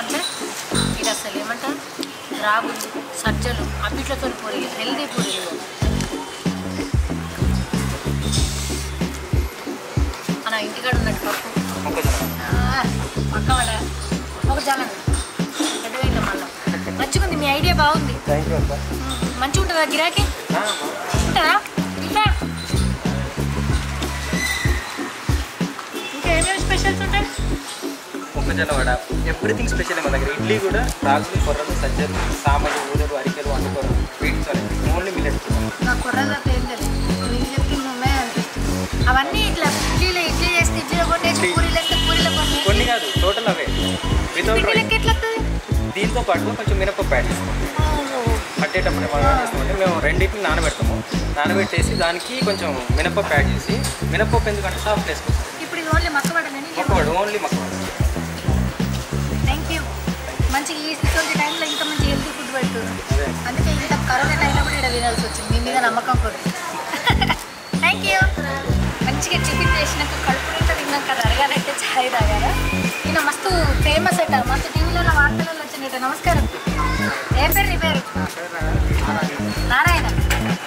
ఎట్లుందంటే ఇది అసలు ఏమంటారు రాగులు సజ్జలు అన్నిట్లతో పూరీలు హెల్దీ పూరీలు మన ఇంటికాడ ఉన్నట్టు పప్పు పక్క వాళ్ళ ఒక జనం పెద్దగా మళ్ళీ మంచిగా మీ ఐడియా బాగుంది మంచిగా ఉంటుందా గిరాకీ ఉంటుందా ఇంకా ఏమేమి స్పెషల్స్ ఉంటాయి మొక్కజొన్న వడ ఎవ్రీథింగ్ స్పెషల్ మన దగ్గర ఇడ్లీ కూడా రాగులు కొర్రలు సజ్జలు సామలు ఊదలు అరికెలు వండుకోరు వీటితో ఓన్లీ మిల్లెట్స్ నా కొర్రలు అయితే ఏం తెలియదు నేను చెప్పింది ఉన్నాయి అనిపిస్తుంది అవన్నీ ఇట్లా ఇడ్లీ చేస్తే ఇడ్లీలో కొట్టేసి పూరీలు వేస్తే పూరీలో కొన్ని కాదు టోటల్ అవే వితౌట్ ఎట్లా దీంతో పాటు కొంచెం మినపప్పు యాడ్ చేస్తాం పట్టేటప్పుడు మనం ఏం చేస్తామంటే మేము రెండింటిని నానబెడతాము నానబెట్టేసి దానికి కొంచెం మినపప్పు యాడ్ చేసి మినపప్పు ఎందుకంటే సాఫ్ట్ వేసుకొస్తాం ఇప్పుడు ఇది ఓన్లీ మక్కవడమేనా మక్కవడ ఓన్లీ మక్కవడ థ్యాంక్ యూ మంచిగా ఈ టైంలో ఇంకా మంచి హెల్తీ ఫుడ్ పెడుతుంది అందుకే ఇంత కరోనా టైంలో కూడా ఇక్కడ వినాల్సి వచ్చింది మీ మీద నమ్మకం కూడా థ్యాంక్ యూ మంచిగా టిఫిన్ చేసినాక కడుపు నిండా తిన్నాక కదా అడగాలంటే ఛాయ్ తాగారా ఈయన మస్తు ఫేమస్ అట మస్తు టీవీలలో వార్తలలో వచ్చినట్ట నమస్కారం ఏం పేరు నీ పేరు నారాయణ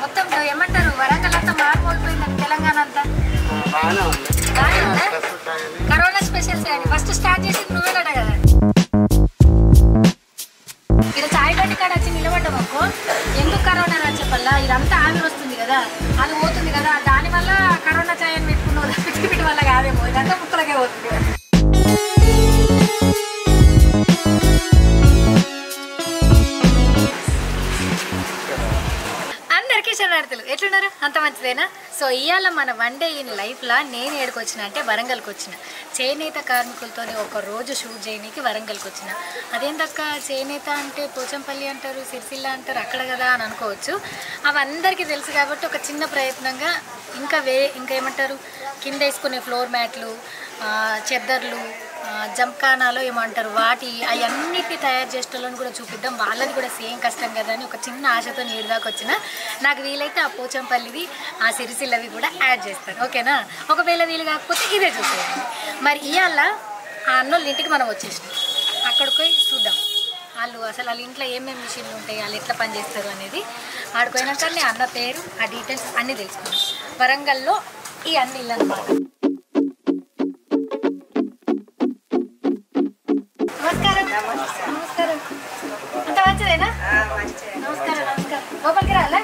మొత్తం ఏమంటారు వరంగల్ అంతా మారిపోయిపోయింది తెలంగాణ అంతా కరోనా స్పెషల్స్ అని ఫస్ట్ స్టార్ట్ చేసి నువ్వేనట కదా ఇక్కడ చాయ్ బండి కాడ వచ్చి నిలబడ్డాం అక్కో ఎందుకు కరోనా అని చెప్పల్లా ఇదంతా ఆవిరి వస్తుంది కదా అది పోతుంది కదా దానివల్ల కరోనా చాయ్ అని పెట్టుకున్నావు వీటి వల్ల కాదేమో ఇదంతా ముక్కలకే పోతుంది కదా శరణార్థులు ఎట్లున్నారు అంత మంచిదేనా సో ఇవాళ మన వన్ డే ఇన్ లైఫ్లో నేను ఏడుకొచ్చిన అంటే వరంగల్కి వచ్చిన చేనేత కార్మికులతో ఒక రోజు షూట్ చేయడానికి వరంగల్కి వచ్చిన అదేంటక్క చేనేత అంటే పోచంపల్లి అంటారు సిరిసిల్ల అంటారు అక్కడ కదా అని అనుకోవచ్చు అవి అందరికీ తెలుసు కాబట్టి ఒక చిన్న ప్రయత్నంగా ఇంకా ఏమంటారు కింద వేసుకునే ఫ్లోర్ మ్యాట్లు చెద్దర్లు జంకానాలో ఏమంటారు వాటి అవన్నిటిని తయారు చేసేటోళ్ళని కూడా చూపిద్దాం వాళ్ళది కూడా సేమ్ కష్టం కదా అని ఒక చిన్న ఆశతో నేను దాకా వచ్చిన నాకు వీలైతే ఆ పోచంపల్లిది ఆ సిరిసిల్లవి కూడా యాడ్ చేస్తాను ఓకేనా ఒకవేళ వీలు కాకపోతే ఇదే చూసేయండి మరి ఇవాళ ఆ అన్నోళ్ళ ఇంటికి మనం వచ్చేసినాం అక్కడికి పోయి చూద్దాం వాళ్ళ ఇంట్లో ఏమేమి మిషన్లు ఉంటాయి వాళ్ళు ఎట్లా పనిచేస్తారు అనేది ఆడుకోయినాక అన్న పేరు ఆ డీటెయిల్స్ అన్నీ తెలుసుకున్నాం వరంగల్లో ఈ అన్ని ఇల్లు అన్నమాట నమస్కారం నమస్కారం అంత మంచిదేనా నమస్కారం నమస్కారం లోపలికి రాలే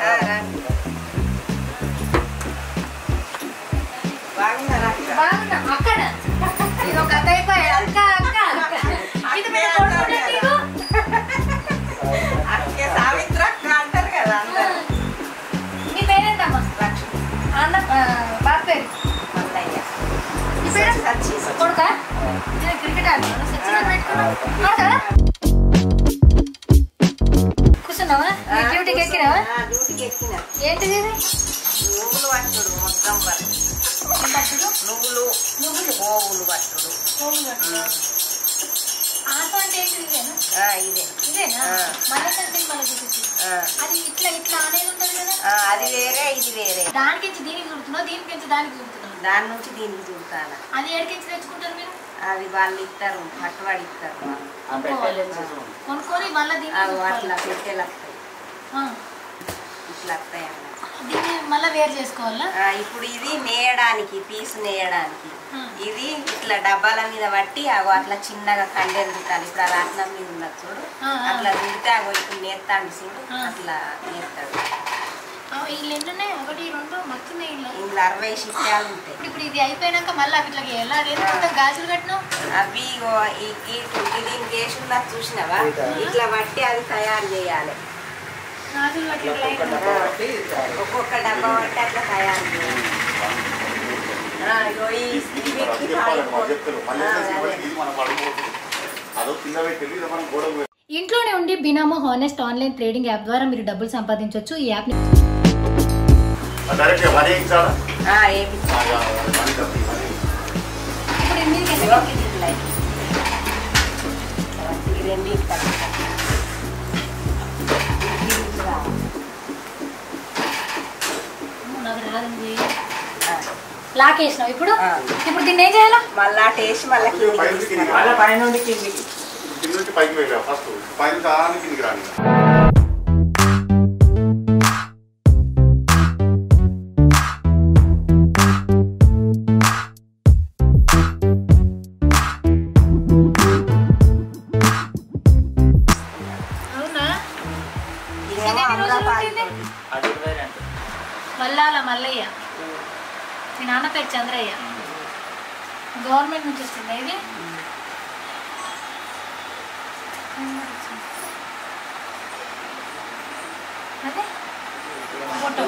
బాగున్నా అక్కడ ఇది ఒక కథ అయిపోయా అక్క అక్క అక్క ఇది మీరు సావిత్ర అంటారు కదా మీ పేరేంటమ్మా అన్న బాబు పేరు మీ పేరు కొడుకా క్రికెట్ ఆడుతున్నాను సచిన్ పెట్టుకున్నావు కూర్చున్నావా డ్యూటీకి ఎక్కినావా ఏంటిది నువ్వులు పట్టుడు మొత్తం నువ్వులు పోవులు పట్టుడు ఆటో అంటే ఏంటి ఇదేనా ఇదేనా మళ్ళీ మళ్ళీ చూపించి అది ఇట్లా ఇట్లా అనేది ఉంటుంది కదా అది వేరే ఇది వేరే దానికి దీనికి చూడుతున్నావు దీనికి దానికి చూడుతున్నావు దాని నుంచి దీనికి చూడతాను అది ఎడికించి తెచ్చుకుంటారు మీరు అది వాళ్ళు ఇస్తారు పట్టువాడు ఇస్తారు కొనుక్కొని మళ్ళీ అట్లా పెట్టేలు వస్తాయి ఇట్లా వస్తాయి అన్నమాట దీన్ని మళ్ళీ వేరు చేసుకోవాలా ఇప్పుడు ఇది నేయడానికి పీసు నేయడానికి ఇది ఇట్లా డబ్బాల మీద పట్టి అగో అట్లా చిన్నగా కండెలు చుట్టాలి ఇప్పుడు అది అట్లా మీద ఉన్నది చూడు అట్లా చుడితే అగో ఇప్పుడు నేర్తాడు చూడు అట్లా నేర్తాడు వీళ్ళు ఎన్నున్నాయి ఒకటి రెండు మొత్తం ఇందులో 60 షిట్టాలు ఉంటాయి ఇప్పుడు ఇది అయిపోయినాక మళ్ళీ అట్లా ఎలా మొత్తం గాజులు కట్టినావు అవి ఇది ఇంకేసున్నా చూసినావా ఇట్లా బట్టి అది తయారు చేయాలి గాజులు ఒక్కొక్క డబ్బా బట్టి అట్లా తయారు చేయాలి ఇంట్లోనే ఉండి బినామో హానెస్ట్ ఆన్లైన్ ట్రేడింగ్ యాప్ ద్వారా మీరు డబ్బులు సంపాదించవచ్చు ఈ యాప్ లాక్ వేసినావు ఇప్పుడు దీన్ని ఏం చేయాలా మళ్ళా టేస్ట్ మళ్ళీ కింద నుంచి పైకి వెళ్ళా ఫస్ట్ పైన చాలా కిందికి రాని మల్లాల మల్లయ్య, మీ నాన్న పేరు చంద్రయ్య. గవర్నమెంట్ నుంచి వస్తుంది ఇది. అదే ఫోటో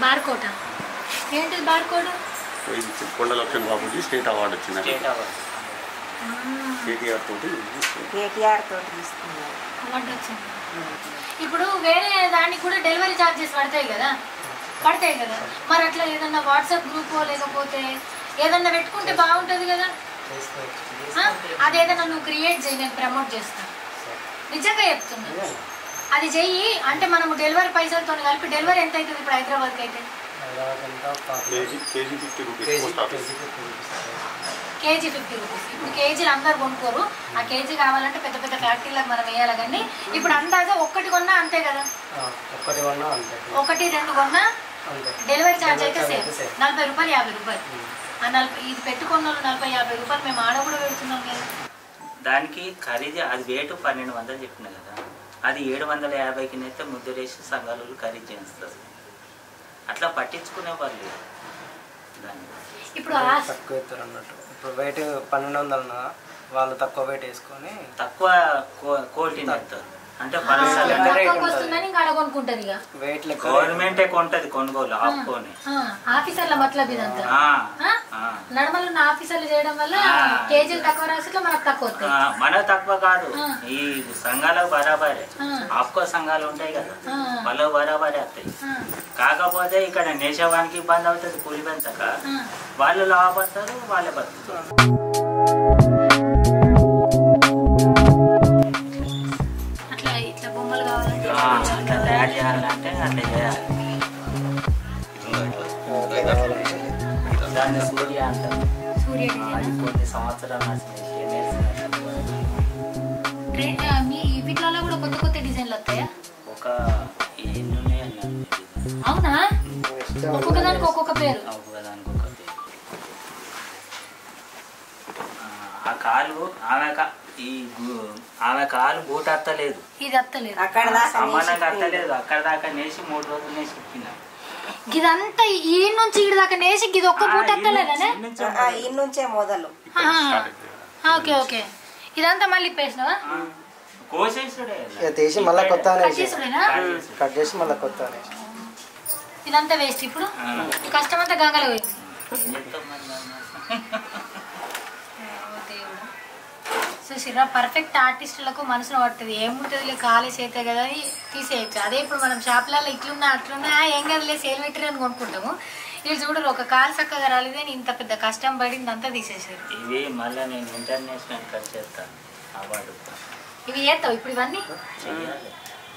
బార్కోట. ఏంటిది బార్కోడ్? కొండ లక్ష్మణ్ బాబుకి స్టేట్ అవార్డు వచ్చింది. కేటీఆర్ తోటి అవార్డు వచ్చింది. ఇప్పుడు వేరే దానికి కూడా డెలివరీ ఛార్జెస్ పడతాయి కదా. మరి అట్లా ఏదన్నా వాట్సాప్ గ్రూప్ లేకపోతే ఏదన్నా పెట్టుకుంటే బాగుంటుంది కదా. అదేదన్నా నువ్వు క్రియేట్ చేయి, నేను ప్రమోట్ చేస్తాను. నిజంగా చెప్తున్నా, అది చెయ్యి. అంటే మనము డెలివరీ పైసలతో కలిపి డెలివరీ ఎంత అవుతుంది ఇప్పుడు హైదరాబాద్కి అయితే? KG 50 rupees. ఇప్పుడు కేజీలు అందరు కొనుక్కోరు. ఆ కేజీ కావాలంటే పెద్ద పెద్ద ఫ్యాక్టరీలకు మనం వేయాలి. కానీ ఇప్పుడు అందాజా ఒక్కటి కొన్నా అంతే కదా. ఒకటి రెండు కొన్నా డెలివరీ ఛార్జ్ అయితే సేమ్ 40 రూపాయలు 50 రూపాయలు. ఆ 40 ఇది పెట్టుకున్న 40-50 రూపాయలు మేము ఆడ కూడా పెడుతున్నాం కదా. దానికి ఖరీదు అది రేటు 1200 చెప్పిన కదా. అది 750కి అయితే ముద్దురేసి సంఘాలు ఖరీదు చేస్తారు. అట్లా పట్టించుకునే వాళ్ళు దాన్ని. ఇప్పుడు తక్కువ ఎత్తారు అన్నట్టు. ఇప్పుడు వెయిట్ 1200 వాళ్ళు తక్కువ వెయిట్ వేసుకొని తక్కువ క్వాలిటీని ఎత్తారు. అంటే గవర్నమెంటే కొంటది కొనుగోలు ఆపుకొని. ఆఫీసర్ల మతలబ్ ఇదంతా నడమలు ఉన్న ఆఫీసర్లు చేయడం వల్ల కేజీలు తక్కువ రాసిట్లో మనకు తక్కువ వస్తాయి. మనకు తక్కువ కాదు, ఈ సంఘాలకు బరాబరే. ఆప్కో సంఘాలు ఉంటాయి కదా, వాళ్ళకు బరాబరే వస్తాయి. కాకపోతే ఇక్కడ నేషవానికి ఇబ్బంది అవుతుంది కూలి పెంచక. వాళ్ళు లాభపడతారు, వాళ్ళే బతుకుతారు. అట్లా తయారు చేయాలంటే అట్లా చేయాలి. దాన్ని సూర్య అంటారు. అది కొన్ని సంవత్సరాలు వీటిలో కూడా కొత్త కొత్త డిజైన్లు వస్తాయా? ఒక ఎన్ని ఉన్నాయన్న. అవునా? ఒక్కొక్క దానికి ఒక్కొక్క పేరు. ఒక్కొక్కదానికి ఒక్కొక్క పేరు. ఆ కాలు ఆమె కాలు బూట అత్తలేదు, ఇది అత్తలేదు, సమానంగా అత్తలేదు. అక్కడ దాకా నేసి 3 రోజులు నేసి ఇప్పిన. ఇదంతా ఈ నుంచి ఇటు దాకా నేసి ఇది ఒక్క బూట అత్తలేదనే ఈ నుంచే మొదలు. Okay okay. ఇదంతా మళ్ళీ ఇప్పేసినావా? కోసేసుడే తీసి మళ్ళీ కొత్త చేసుడేనా? కట్ చేసి మళ్ళీ కొత్త. ఇదంతా వేస్ట్. ఇప్పుడు ఈ కష్టం అంతా గంగలో పోయింది. చూసిరా, పర్ఫెక్ట్ ఆర్టిస్టులకు మనసులో పడుతుంది. ఏముంటుంది ఖాళీ చేతే కదా అని తీసేయచ్చు. అదే ఇప్పుడు మనం షాప్లలో ఇట్లున్నా అట్లున్నా ఏం కదలే సేల్ మెటీరియల్ అని కొనుక్కుంటాము. వీళ్ళు చూడరు, ఒక కాలు చక్కగా రాలేదని ఇంత పెద్ద కష్టం పడింది అంతా తీసేసారు. ఇవి మళ్ళీ నేను ఇంటర్నేషనల్ కట్ చేస్తాను అవార్డు. ఇవి చేస్తావు ఇప్పుడు? ఇవన్నీ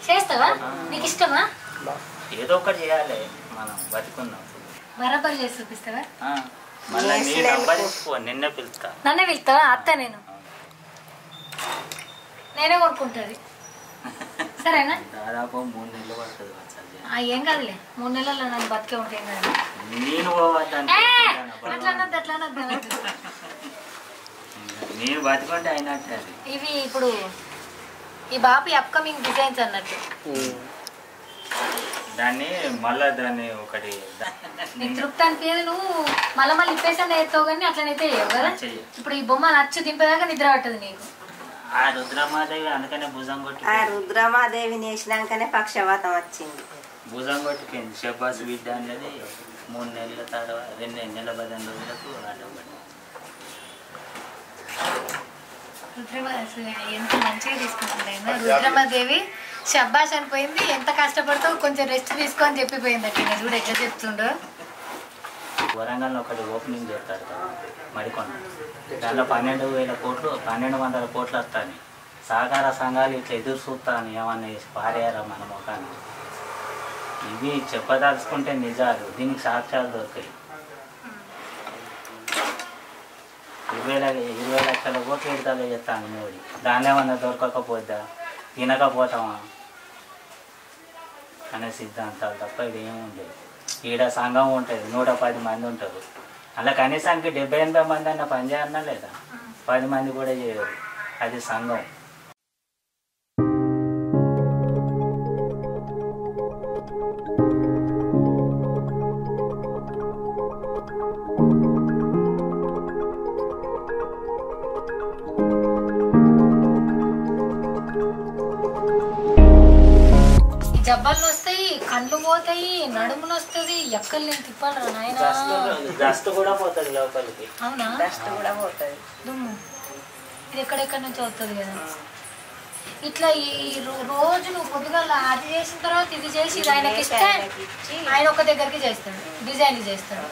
చేస్తావా? నీకు ఇష్టమా? ఏదో ఒకటి చేయాలి మనం బతుకున్నప్పుడు. బరాబర్ చేసి చూపిస్తావా? మళ్ళీ నీ నంబర్ ఇసుకో, నిన్నే పిలుస్తా. నన్నే పిలుస్తావా? అత్త నేనే కొనుక్కుంటుంది. సరేనా? దాదాపు 3 నెలలు పడుతుంది. ఏం కాదులే, 3 నెలల్లో నన్ను బతికే ఉంటాయి కదా. నేను అట్లా అన్నది అట్లా అన్నది. నేను బతికుంటే అయినట్టు. ఇవి ఇప్పుడు ఈ బాపి అప్కమింగ్ డిజైన్స్ అన్నట్టు. దాన్ని మళ్ళా దాన్ని ఒకటి నీకు తృప్తి అనిపించదు. నువ్వు మళ్ళీ ఇప్పేసాను ఎత్తావు కానీ అట్లనైతే చేయవు కదా. ఇప్పుడు ఈ బొమ్మ నచ్చు దింపేదాకా నిద్ర పట్టదు నీకు. ఆ రుద్రమాదేవి అందుకనే భుజం కొట్టి, ఆ రుద్రమాదేవిని వేసినాకనే పక్షవాతం వచ్చింది. భుజం కొట్టుకుంది. షబ్బాస్ బిడ్డ అనేది 3 నెలల తర్వాత 2 నెలల 15 రోజులకు ఆడబడి. ఎంత మంచిగా తీసుకుంటుంది. రుద్రమాదేవి షబ్బాష్ అనిపోయింది. ఎంత కష్టపడతావు, కొంచెం రెస్ట్ తీసుకో అని చెప్పిపోయింది. అక్కడ నేను చూడు ఎట్లా చెప్తుండో. వరంగల్లో ఒకటి ఓపెనింగ్ చేస్తారు కదా మడికొండ. దాంట్లో 12,000 కోట్లు 1,200 కోట్లు వస్తాయి. సహకార సంఘాలు ఇట్లా ఎదురు చూస్తాను ఏమన్నా వేసి పారేయారా మన ముఖాన్ని. ఇవి చెప్పదలుచుకుంటే నిజాలు, దీనికి సాక్ష్యాలు దొరికాయి. 20 లక్షల కోట్లు విడుదల చేస్తాను మోడీ. దానిలో ఏమన్నా దొరకకపోద్దా, తినకపోతామా అనే సిద్ధాంతాలు తప్ప ఇది ఏముండేది. ఈడ సంఘం ఉంటుంది, 110 మంది ఉంటారు. అలా కనీసానికి 70-80 మంది అన్న పని చేయన్నా లేదా, 10 మంది కూడా చేయరు. అది సంఘం. జబ్బలు వస్తాయి, కండ్లు పోతాయి, నడుములు వస్తుంది, ఎక్కలు నేను తిప్పాలరా నాయన. డస్ట్ కూడా పోతుంది లోపలికి. అవునా? డస్ట్ కూడా పోతుంది. దుమ్ము ఇది ఎక్కడెక్కడి నుంచి వస్తుంది కదా. ఇట్లా ఈ రోజు నువ్వు పొద్దుగల అది చేసిన తర్వాత ఇది చేసి ఇది ఆయనకి ఇస్తే ఆయన ఒక దగ్గరికి చేస్తాడు, డిజైన్ చేస్తాడు.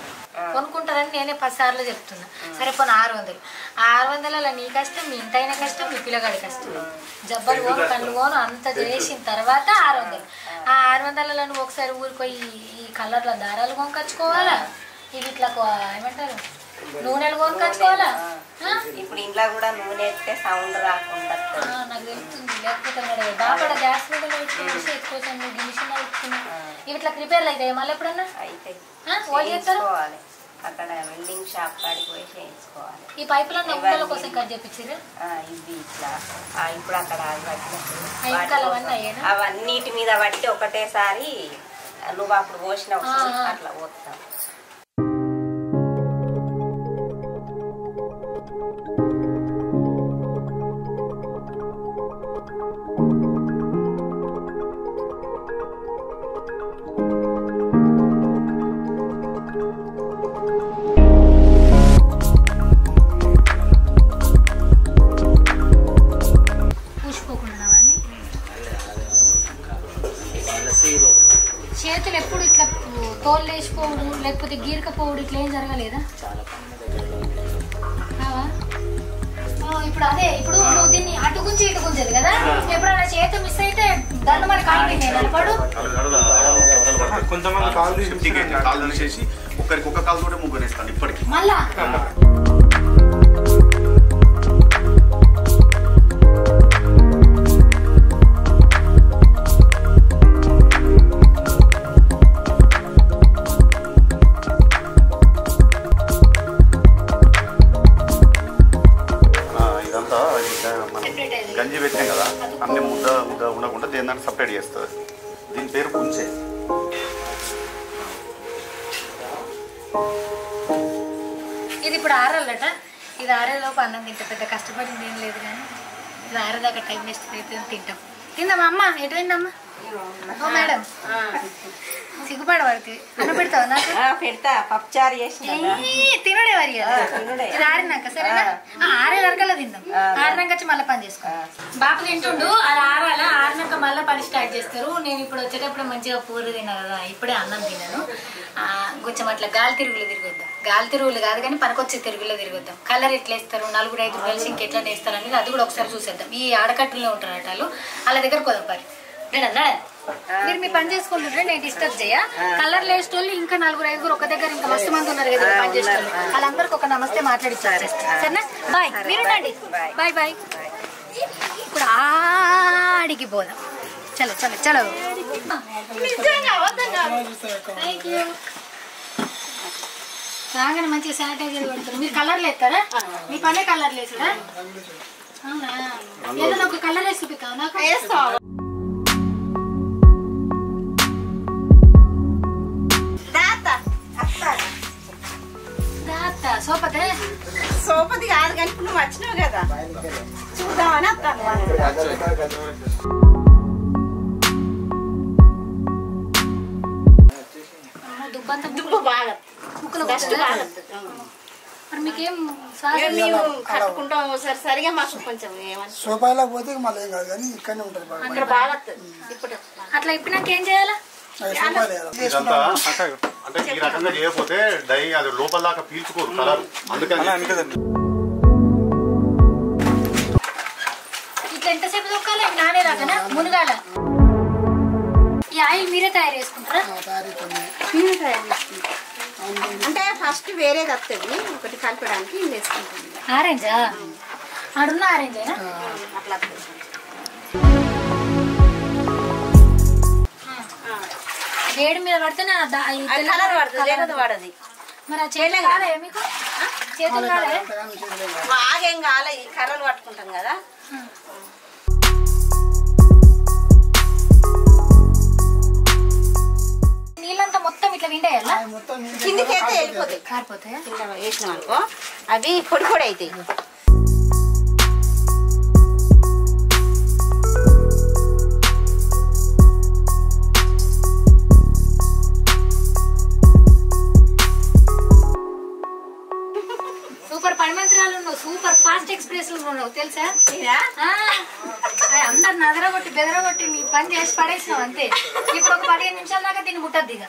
కొనుక్కుంటారని నేనే 10 సార్లు చెప్తున్నా. సరే పోనీ 600. 600 నీ కష్టం, మీ ఇంటైన కష్టం, మీ పిల్లగాడి కష్టం. జబ్బలు పోను, కళ్ళు పోను అంత చేసిన తర్వాత 600. ఆ 600 నువ్వు ఒకసారి ఊరిపోయి ఈ కలర్ల దారాలు కొనుకొచ్చుకోవాలా, ఇవి ఇట్లా ఏమంటారు నూనెలు కొనుకొచ్చుకోవాలా. ఇప్పుడు ఇంట్లో కూడా నూనె ఎత్తే సౌండ్ రాకుండా నాకు తెలుస్తుంది. లేకపోతే బాగా గ్యాస్ మీద వేసి ఎక్కువ మిషన్ అవుతున్నా ఇవి ఇట్లా ప్రిపేర్లు అవుతాయి. మళ్ళీ ఎప్పుడన్నా అయితే చేస్తారు. అక్కడ వెల్డింగ్ షాప్ కాడికి పోయి చేయించుకోవాలి. ఈ పైపులన్నీ ఒక్కల కోసం కట్ చేయించారు. ఇది ఇట్లా ఇప్పుడు అక్కడ అవన్నిటి మీద పట్టి ఒకటేసారి నువ్వు అప్పుడు పోసిన అట్లా పోతావు. చేతులు ఎప్పుడు ఇట్లా తోలు లేచిపోవడం లేకపోతే గీరకపోవడం ఇట్లా ఏం జరగలేదా? ఇప్పుడు అదే ఇప్పుడు నువ్వు దీన్ని అటు గుంచి ఇటు గుంచేది కదా, ఎప్పుడైనా చేతి మిస్ అయితే దాన్ని మరి కాలిపోయింది నిలబడు. కొంతమంది కాలు తీసేసి ఒక్కరికి ఒక్క కాలు కూడా ముగ్గురు వేస్తాను ఇప్పటికి. మళ్ళా గంజి పెట్టాం కదా, అన్ని ముద్ద ముద్ద ఉండకుండా దేని దాన్ని సపరేట్ చేస్తుంది. దీని పేరు పుంచే. ఇది ఇప్పుడు ఆరాలట. ఇది ఆరేలోపు అన్నం తింటా. పెద్ద కష్టపడింది ఏం లేదు కానీ ఇది ఆరేదాకా టైం వేస్ట్ అయితే తింటాం. తిందామా అమ్మ? ఎటుపోయిందమ్మా? ఓ మేడం సిగ్గుపడవాడికి అన్నం పెడతావా? నాకు పెడతా. పప్పుచారు చేసి తినడే మరి ఇది ఆరినాక సరేనా? ఆరే వరకల్లా తిందాం. ఆరినాక వచ్చి మళ్ళీ పని చేసుకో. బాపు తింటుండు అలా ఆరాలా. ఆరినాక మళ్ళీ పని స్టార్ట్ చేస్తారు. నేను ఇప్పుడు వచ్చేటప్పుడు మంచిగా పూరి తిన్నా కదా, ఇప్పుడే అన్నం తిన్నాను. కొంచెం అట్లా గాలి తిరుగులు తిరిగొద్దాం. గాలి తిరుగులు కాదు కానీ పనికొచ్చే తిరుగులో తిరిగొద్దాం. కలర్ ఎట్లా వేస్తారు, 4-5 కలిసి ఇంకెట్లా వేస్తారు అనేది అది కూడా ఒకసారి చూసేద్దాం. ఈ ఆడకట్టులో ఉంటారట వాళ్ళు, వాళ్ళ దగ్గర కొదపాలి. మీరు మీ పని చేసుకుంటుంటే నేను డిస్టర్బ్ చేయ. కలర్ లేస్టోళ్ళు ఇంకా 4-5 ఒక దగ్గర ఇంకా మస్తు మంది ఉన్నారు కదా పని చేసేటోళ్ళు, వాళ్ళందరికి ఒక నమస్తే మాట్లాడి సరేనా? బాయ్. మీరుండండి. Bye bye. ఇప్పుడు ఆడికి పోదాం. చలో చలో చలో. Thank you. రాగానే మంచిగా శానిటైజర్ పెడతారు. మీరు కలర్లు వేస్తారా? మీ పనే కలర్లు వేసారా? అవునా? ఏదైనా ఒక కలర్ వేసి చూపిస్తావు నాకు? సోపతి కాదు కానీ నువ్వు వచ్చినావు కదా చూద్దామని వస్తాను. దుబ్బు బాగా మీకేం కట్టుకుంటాం సరిగా మాకు కొంచెం సోపాలో పోతే మళ్ళీ ఏం కాదు కానీ ఇక్కడనే ఉంటుంది అక్కడ బాగా ఇప్పుడు అట్లా ఇప్పినాక ఏం చేయాలా? ఇదంతా అంటే ఈ రకంగా చేయకపోతే డై అది లోపల దాకా పీల్చుకోరు కలర్. అందుకని ఇట్లా ఎంతసేపు దొక్కాలి? నానే రాకనా మునగాల? ఈ ఆయిల్ మీరే తయారు చేసుకుంటారా? తయారీ కొన్ని మీరే తయారు చేసుకుంటారా? అంటే ఫస్ట్ వేరేది వస్తుంది ఒకటి కలపడానికి ఇది వేసుకుంటుంది. ఆరెంజా ఆడున్న ఆరెంజేనా అట్లా వస్తుంది. వేడి మీద పడితేనే కలర్ పడుతుంది లేకపోతే పడది. మరి ఆ చేతులు కాలే మీకు చేతులు కాలే బాగేం కాలే ఈ కర్రలు పట్టుకుంటాం కదా. నీళ్ళంతా మొత్తం ఇట్లా విండేయాలా కిందికి అయితే వెళ్ళిపోతాయి. కారిపోతాయా కింద వేసినాం అనుకో అవి పొడి పొడి అవుతాయి. సూపర్ పనిమంత్రాలు ఉన్నావు, సూపర్ ఫాస్ట్ ఎక్స్ప్రెస్ ఉన్నావు తెలుసా. అందరు నదరగొట్టి బెదరగొట్టి మీ పని చేసి పడేసినావు అంతే. ఇప్పుడు ఒక 15 నిమిషాల దాకా దీన్ని ముట్టద్దు ఇక.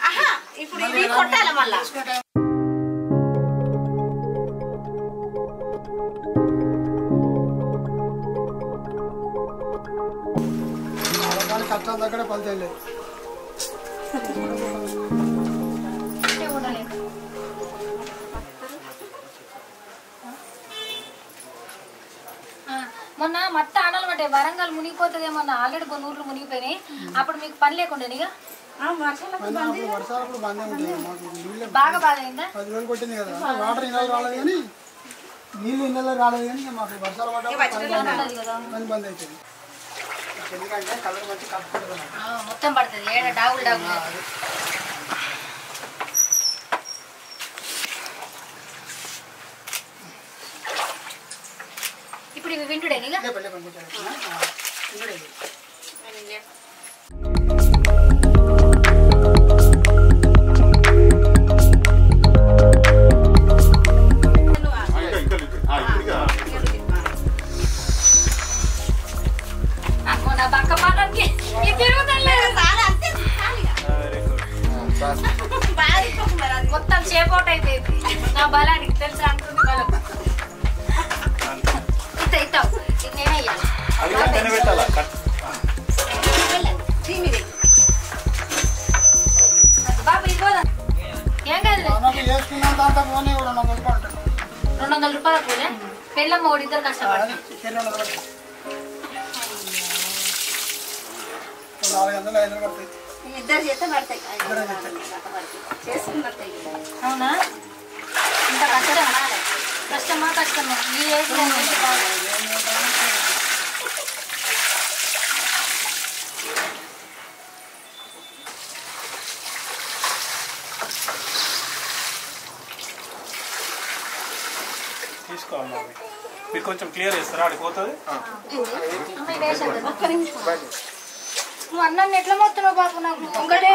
ఇప్పుడు ఇవి కొట్టాలి మళ్ళా. కష్టం దగ్గర ఫలితం లేదు. మొన్న మత్త ఆనలు పట్టాయి, వరంగల్ మునిగిపోతుందేమన్నా. ఆల్రెడీ కొన్ని ఊర్లు మునిగిపోయినాయి. అప్పుడు మీకు పని లేకుండా వర్షాలప్పుడు బందే ఉంటుంది. మాకు నీళ్ళు బాగా బాగా అయిందా? 10 రోజులు కొట్టింది కదా. వాటర్ ఇన్నెలు రాలేదు కానీ నీళ్ళు ఇన్నెల్లో రాలేదు కానీ మాకు వర్షాలు పడ్డా పని బంద్ అవుతుంది. ఎందుకంటే కలర్ మంచి కలుపుకుంటుంది మొత్తం పడుతుంది. ఏడ డాగులు డాగులు. ఇప్పుడు ఇవి వింటుడే నీగా నా పక్క పాలకి మొత్తం షేప్ అయిపోయింది నా బలానికి తెలుసు అనుకుంది బలం. ఇస్తావు ఇది నేనే ఇయ్యాలి. బాబు ఇది పోదా ఏం కాదు. 200 రూపాయల కూలే పెళ్ళమ్మ ఒకటి ఇద్దరు కష్టపడతారు. 400 500 పడతాయి. ఇద్దరు చేస్తే పడతాయి. చేసుకుని పడతాయి. అవునా ఇంత కష్టమా కష్టమా ఈ ఏజ్ తీసుకోవాలి. మీరు కొంచెం క్లియర్ చేస్తారా? ఆడిపోతుంది. నువ్వు అన్నాన్ని ఎట్లా మొత్తున్నావు బాబు? నాకు ఒకటే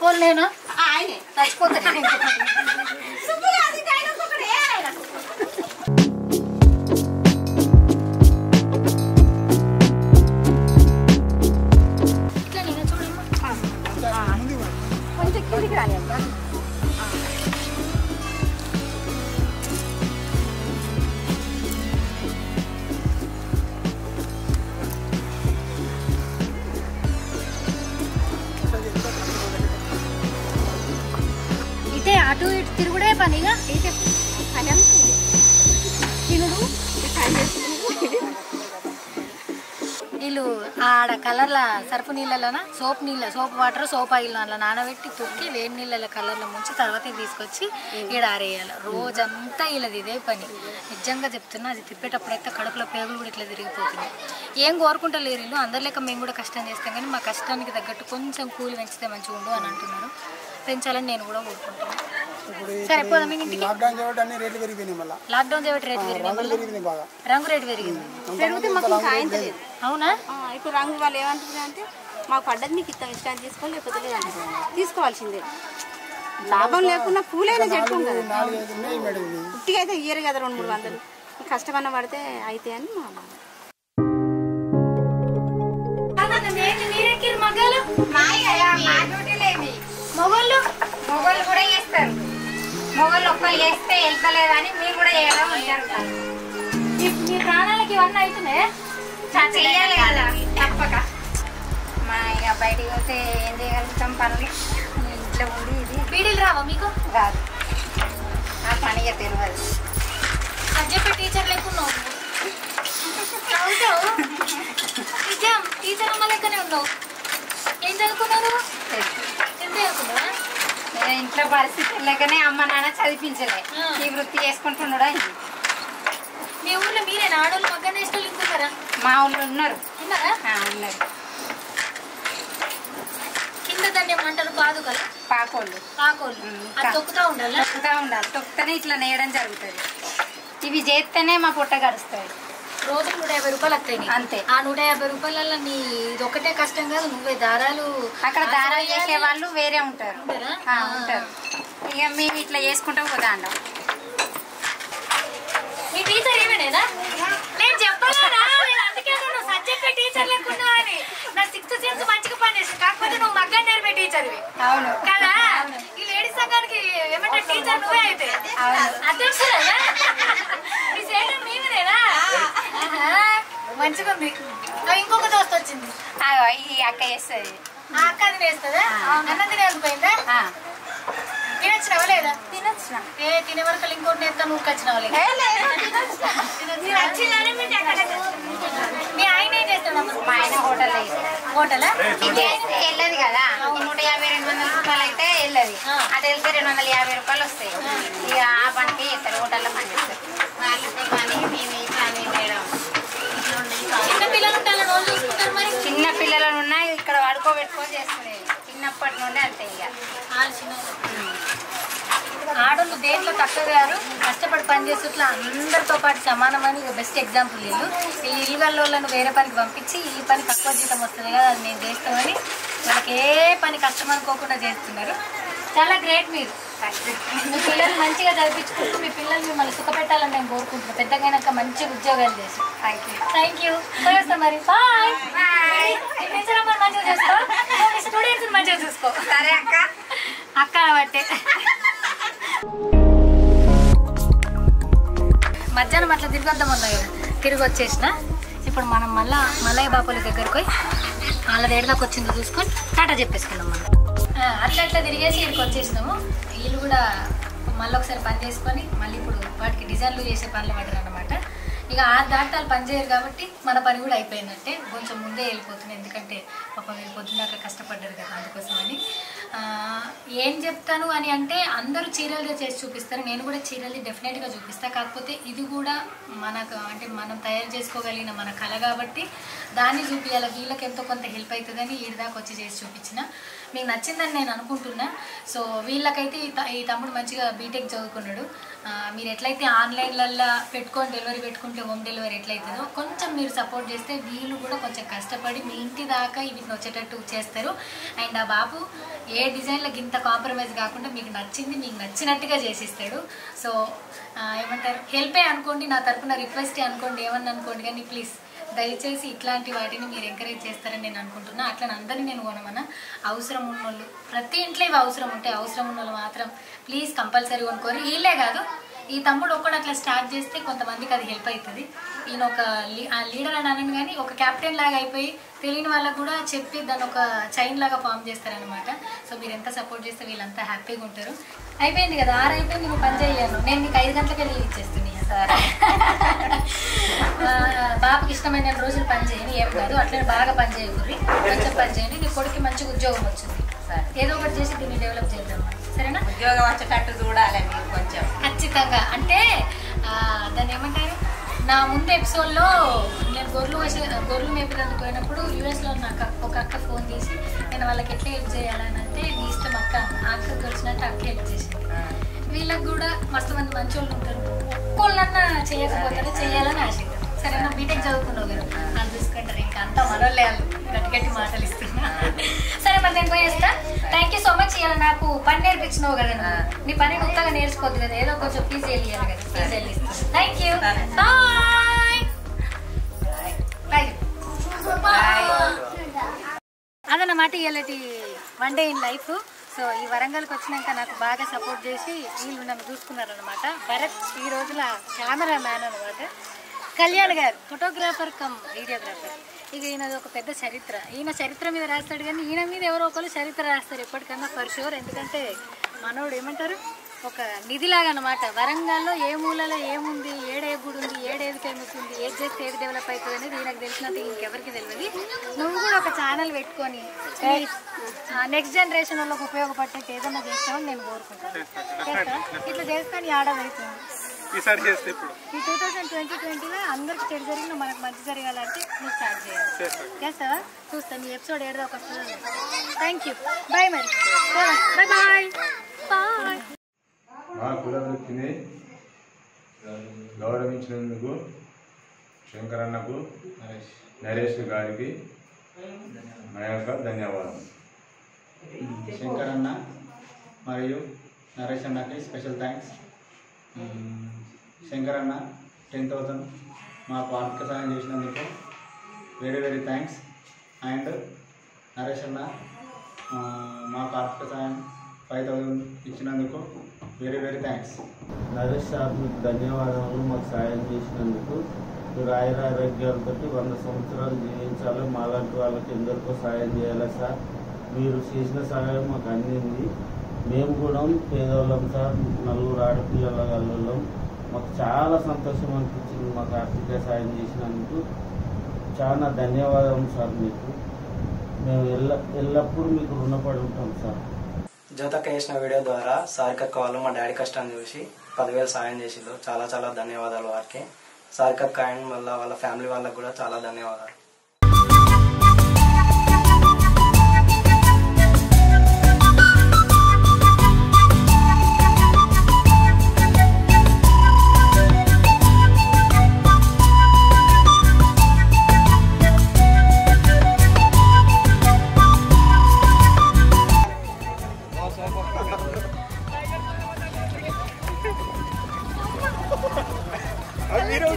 పోలేనా ఆయనే చచ్చిపోతాను. ఇట్లా నేను చూడమ్మా కొంచెం కిందికి రాని. ఇటే అటు ఇటు తిరుగుడే పనిగా తినుడు. వీళ్ళు ఆడ కలర్ల సర్ఫ్ నీళ్ళలోన సోప్ వాటర్ సోప్ ఆయిల్ అలా నానబెట్టి తొక్కి వేడి నీళ్ళ కలర్లో ముంచి తర్వాత తీసుకొచ్చి ఈడ ఆరేయాలి. రోజంతా వీళ్ళది ఇదే పని. నిజంగా చెప్తున్నా, అది తిప్పేటప్పుడైతే కడుపులో పేగులు కూడా ఇట్లా తిరిగిపోతుంది. ఏం కోరుకుంటలేరు వీళ్ళు. అందరి లెక్క మేము కూడా కష్టం చేస్తాం కానీ మా కష్టానికి తగ్గట్టు కొంచెం కూలి పెంచితే మంచిగా ఉండు అని అంటున్నారు. పెంచాలని నేను కూడా కోరుకుంటాను. సరే పోదాం ఇంటికి. లాక్డౌన్ చేయబట్టి అన్ని రేట్లు పెరిగిపోయినాయి. మళ్ళీ లాక్డౌన్ చేయబట్టి రేటు పెరిగింది బాగా. రంగు రేటు పెరిగింది. పెరిగితే మాకు ఇంకా ఆయించలేదు. అవునా? ఇప్పుడు రంగు వాళ్ళు ఏమంటారు అంటే మాకు పడ్డది మీకు ఇష్టం తీసుకోవాలి లేకపోతే లేదంటారు. తీసుకోవాల్సిందే. లాభం లేకుండా పూలైనా చెట్టుకోం కదా. పుట్టిగా అయితే ఇయ్యరు కదా 200-300. కష్టమన్న పడితే అయితే అని మా మొగోళ్ళు కూడా చేస్తారు. మొగోళ్ళు ఒక్కరు చేస్తే వెళ్తలేదని మీరు కూడా చేయడం జరుగుతారు. మీ ప్రాణాలకి ఇవన్నీ అవుతున్నాయి. చెయ్యాలి కదా తప్పక. మా ఇక బయటికి పోతే ఏం చేయగలుగుతాం పనులు. ఇట్లా ఉంది ఇది పీడీలు రావా మీకు? రాదు ఆ పని తెలియదు. చెప్పే టీచర్ లేకున్నావు నిజం టీచర్ అమ్మ లెక్కనే ఉన్నావు. ఏం చదువుకున్నారు? ఎంత చదువుకున్నావా? నేను ఇంట్లో పరిస్థితి లేకనే అమ్మ నాన్న చదివించలే, ఈ వృత్తి చేసుకుంటున్నాడా. మీ ఊర్లో మీరేనా ఆడోళ్ళు మగ్గం నేస్టోళ్ళు ఇంకున్నారా? మా ఊళ్ళో ఉన్నారు. ఉన్నారా? ఉన్నారు. కింద దాన్ని ఏమంటారు? పాదుకలు, పాకోళ్ళు. అది తొక్కుతా ఉండాలి. తొక్కుతూనే ఇట్లా నేయడం జరుగుతుంది. ఇవి చేస్తేనే మా పుట్ట గడుస్తుంది. రోజుకు 150 రూపాయలు వస్తాయి అంతే. ఆ 150 రూపాయలలో నీ ఇది ఒకటే కష్టం కాదు, నువ్వే దారాలు అక్కడ దారాలు చేసే వాళ్ళు వేరే ఉంటారు. ఉంటారు. ఇక మేము ఇట్లా చేసుకుంటాం కదా అండ. మీ టీచర్ ఏమేనా? నేను చెప్పాలా? అందుకే నువ్వు సబ్జెక్ట్ టీచర్ లేకున్నా అని నా 6th సెన్స్ మంచిగా పనిచేస్తుంది. కాకపోతే నువ్వు మగ్గం నేర్పే టీచర్వి. అవును కదా? ఈ లేడీస్ సంఘానికి ఏమంటే టీచర్ నువ్వే అయితే అధ్యక్షురా? మీ చేయడం మేమేనా? మంచిగా ఉంది. ఇంకొక దోస్తు వచ్చింది, ఈ అక్క చేస్తుంది. ఆ అక్క అది వేస్తుందా? అన్నం తినేకపోయిందా? తినొచ్చినావా లేదా? తినొచ్చిన. తినే వరకు ఇంకోటి నేస్తా నువ్వు వచ్చినావా లేదా? మీ ఆయన ఏం చేస్తాడు? మా ఆయన హోటల్లో హోటలా? వెళ్ళదు కదా, 150-200 రూపాయలు అయితే వెళ్ళదు. అటు వెళ్తే 250 రూపాయలు వస్తాయి. ఇక ఆ పనికి ఇస్తారు, హోటల్లో పని చేస్తారు. వాళ్ళతో పని మేము ఇట్లా చిన్న పిల్లలు ఉంటారు, రోజు చూసుకుంటారు. మరి చిన్న పిల్లలు ఉన్నాయి ఇక్కడ వాడుకోబెట్టుకొని చేసుకునేది చిన్నప్పటి నుండి అంతే. ఇక ఆడోళ్ళు దేంట్లో తక్కువ గారు కష్టపడి పనిచేస్తూ ఇట్లా అందరితో పాటు సమానమని బెస్ట్ ఎగ్జాంపుల్ వీళ్ళు. ఈ ఇల్లుగల్లోళ్ళను వేరే పనికి పంపించి ఈ పని తక్కువ జీతం వస్తుంది కదా అది మేము చేస్తామని వాళ్ళకి ఏ పని కష్టం అనుకోకుండా చేస్తున్నారు. చాలా గ్రేట్ మీరు. మీ పిల్లలు మంచిగా చదివించుకుంటూ మీ పిల్లలు మిమ్మల్ని సుఖపెట్టాలని నేను కోరుకుంటున్నాను. పెద్దగైనాక మంచి ఉద్యోగాలు చేసి. Thank you. వస్తాం మరి. బాయ్. టీచర్ అమ్మని మంచిగా చూసుకో, స్టూడెంట్స్ మంచిగా చూసుకో. సరే అక్క. అక్క బట్టే మధ్యాహ్నం అట్లా తిరిగొద్దాం ఉందా కదా, తిరిగి వచ్చేసిన. ఇప్పుడు మనం మళ్ళీ మల్లయ్య బాపుల దగ్గరకు పోయి వాళ్ళ ఏడదాకా వచ్చిందో చూసుకొని టాటా చెప్పేసుకున్నాం. మనం అట్లా తిరిగేసి ఇక్కడికి వచ్చేసినాము. వీళ్ళు కూడా మళ్ళీ ఒకసారి పని చేసుకొని మళ్ళీ ఇప్పుడు వాటికి డిజైన్లు చేసే పనులు పడ్డారు అనమాట. ఇక ఆ దాటాలు పని చేయరు కాబట్టి మన పని కూడా అయిపోయిందంటే కొంచెం ముందే వెళ్ళిపోతుంది. ఎందుకంటే పాపం వీళ్ళు పొద్దున్నాక కష్టపడ్డారు కదా, అందుకోసమని. ఏం చెప్తాను అని అంటే అందరూ చీరలు చేసి చూపిస్తారు, నేను కూడా చీరలు డెఫినెట్గా చూపిస్తాను. కాకపోతే ఇది కూడా మనకు అంటే మనం తయారు చేసుకోగలిగిన మన కళ కాబట్టి దాన్ని చూపించాలి. వీళ్ళకి ఎంతో కొంత హెల్ప్ అవుతుందని ఈడి దాకా వచ్చి చేసి చూపించిన. మీకు నచ్చిందని నేను అనుకుంటున్నా. సో వీళ్ళకైతే ఈ తమ్ముడు మంచిగా బీటెక్ చదువుకున్నాడు. మీరు ఎట్లయితే ఆన్లైన్లల్లో పెట్టుకొని డెలివరీ పెట్టుకుంటే హోమ్ డెలివరీ ఎట్లయితుందో కొంచెం మీరు సపోర్ట్ చేస్తే వీళ్ళు కూడా కొంచెం కష్టపడి మీ ఇంటి దాకా వీటిని వచ్చేటట్టు చేస్తారు. అండ్ ఆ బాబు ఏ డిజైన్లకు ఇంత కాంప్రమైజ్ కాకుండా మీకు నచ్చింది మీకు నచ్చినట్టుగా చేసిస్తాడు. సో ఏమంటారు, హెల్పే అనుకోండి, నా తరపున రిక్వెస్టే అనుకోండి, ఏమన్నా అనుకోండి, కానీ ప్లీజ్ దయచేసి ఇట్లాంటి వాటిని మీరు ఎంకరేజ్ చేస్తారని నేను అనుకుంటున్నా. అట్లా అందరినీ నేను కొనమన్నా. అవసరం ఉన్నోళ్ళు ప్రతి ఇంట్లో ఇవి అవసరం ఉంటాయి. అవసరం ఉన్నోళ్ళు మాత్రం ప్లీజ్ కంపల్సరీ కొనుక్కోరు. వీళ్ళే కాదు, ఈ తమ్ముడు ఒక్కడు అట్లా స్టార్ట్ చేస్తే కొంతమందికి అది హెల్ప్ అవుతుంది. ఈయన ఒక లీడర్ అని అనను కానీ ఒక క్యాప్టెన్ లాగా అయిపోయి తెలియని వాళ్ళకు కూడా చెప్పి దాన్ని ఒక చైన్ లాగా ఫామ్ చేస్తారనమాట. సో మీరు ఎంత సపోర్ట్ చేస్తే వీళ్ళంతా హ్యాపీగా ఉంటారు. అయిపోయింది కదా, 6 అయిపోయింది, నువ్వు పని చేయను, నేను నీకు 5 గంటలకే లీవ్ ఇచ్చేస్తున్నాను. బాబుకి ఇష్టమైన రోజులు పని చేయని ఏం కాదు, అట్లనే బాగా పని చేయకూరి, కొంచెం పని చేయండి. నీ కొడుకు మంచి ఉద్యోగం వచ్చింది, ఏదో ఒకటి చేసి దీన్ని డెవలప్ చేద్దాం. సరేనా? ఉద్యోగం వచ్చేటట్టు చూడాలి మీరు కొంచెం ఖచ్చితంగా. అంటే దాన్ని ఏమంటారు, నా ముందు ఎపిసోడ్లో నేను గొర్రెలు మేపేందుకు పోయినప్పుడు యూఎస్లో నాకు ఒక అక్క ఫోన్ చేసి నేను వాళ్ళకి ఎట్లా హెల్ప్ చేయాలని అంటే నీ ఇష్టం అక్క, అక్క తెలిసినట్టు అక్క హెల్ప్ చేసింది. వీళ్ళకి కూడా మస్తు మంది మంచి వాళ్ళు ఉంటారు, ఒక్కళ్ళన్నా చేయకపోతే చేయాలని ఆశ. సరేనా? బీటెక్ చదువుకున్నావు కదా, వాళ్ళు చూసుకుంటారు. ఇంకా అంతా మనోళ్ళే, గట్టి గట్టి మాటలు ఇస్తున్నా. సరే మరి నేను పోయేస్తా. Thank you so much. ఇలా నాకు పని నేర్పించినావు కదా, నీ పని కొత్తగా నేర్చుకోవద్దు కదా, ఏదో కొంచెం ప్లీజ్ వెళ్ళియాలి కదా, ప్లీజ్ వెళ్ళిస్తాను. Thank you. బాయ్. అదన్నమాట ఇలాంటి one day in life. So ఈ వరంగల్కి వచ్చినాక నాకు బాగా సపోర్ట్ చేసి వీళ్ళు నన్ను చూసుకున్నారనమాట. భరత్ ఈ రోజుల కెమెరా మ్యాన్ అనమాట. కళ్యాణ్ గారు ఫోటోగ్రాఫర్ కమ్ వీడియోగ్రాఫర్. ఇక ఈయనది ఒక పెద్ద చరిత్ర. ఈయన చరిత్ర మీద రాస్తాడు కానీ ఈయన మీద ఎవరో ఒకరు చరిత్ర రాస్తారు ఎప్పటికన్నా ఫర్ షూర్. ఎందుకంటే మనోడు ఏమంటారు ఒక నిధిలాగా అనమాట. వరంగల్లో ఏ మూలలో ఏముంది, ఏడే గుడి ఉంది, ఏడేది ఫేమస్ ఉంది, ఏది చేస్తే ఏది డెవలప్ అవుతుంది అనేది ఈయనకు తెలిసినంత ఇంకెవరికి తెలియదు. నువ్వు కూడా ఒక ఛానల్ పెట్టుకొని నెక్స్ట్ జనరేషన్ వాళ్ళకి ఉపయోగపడేట్టు ఏదైనా చేస్తామని నేను కోరుకుంటాను. ఇట్లా చేస్తాను ఆడదవుతుంది. ఈ 2020లో అందరికి చెడు జరిగిన మనకు మంచి జరగాలంటే నువ్వు స్టార్ట్ చేయాలి. చేస్తావా? చూస్తాను నీ ఎపిసోడ్ ఏదో ఒక వస్తుంది. Thank you. బాయ్. మరి బాయ్ బాయ్ బాయ్. మా కుల వృత్తిని గౌరవించినందుకు శంకరన్నకు, నరేష్ గారికి నా యొక్క ధన్యవాదాలు. శంకరన్న మరియు నరేష్ అన్నకి స్పెషల్ థ్యాంక్స్. శంకరన్న 10,000 మాకు ఆర్థిక సాయం చేసినందుకు very very thanks. And Naresh అన్న మాకు ఆర్థిక సాయం 5,000 ఇచ్చినందుకు very very thanks. Naresh sir మీకు ధన్యవాదాలు. మాకు సాయం చేసినందుకు. మీరు ఆయురారోగ్యాలతో 100 సంవత్సరాలు జీవించాలి. మాలాంటి వాళ్ళకి ఎందరికో సాయం చేయాలి సార్. మీరు చేసిన సహాయం మాకు అందింది. మేము కూడా పేదవాళ్ళం సార్, 4 ఆడపిల్లల గల్లులం. మాకు చాలా సంతోషం అనిపించింది. మాకు ఆర్థిక సాయం చేసినందుకు చాలా ధన్యవాదాలు సార్. మీకు మేము ఎల్లప్పుడూ మీకు రుణపడి ఉంటాం సార్. జ్యోతక్క చేసిన వీడియో ద్వారా సారికక్క వాళ్ళు మా డాడీ కష్టాన్ని చూసి 10,000 సాయం చేసిండ్రు. చాలా చాలా ధన్యవాదాలు వారికి. సారికక్క అండ్ మళ్ళీ వాళ్ళ ఫ్యామిలీ వాళ్ళకి కూడా చాలా ధన్యవాదాలు. Mira,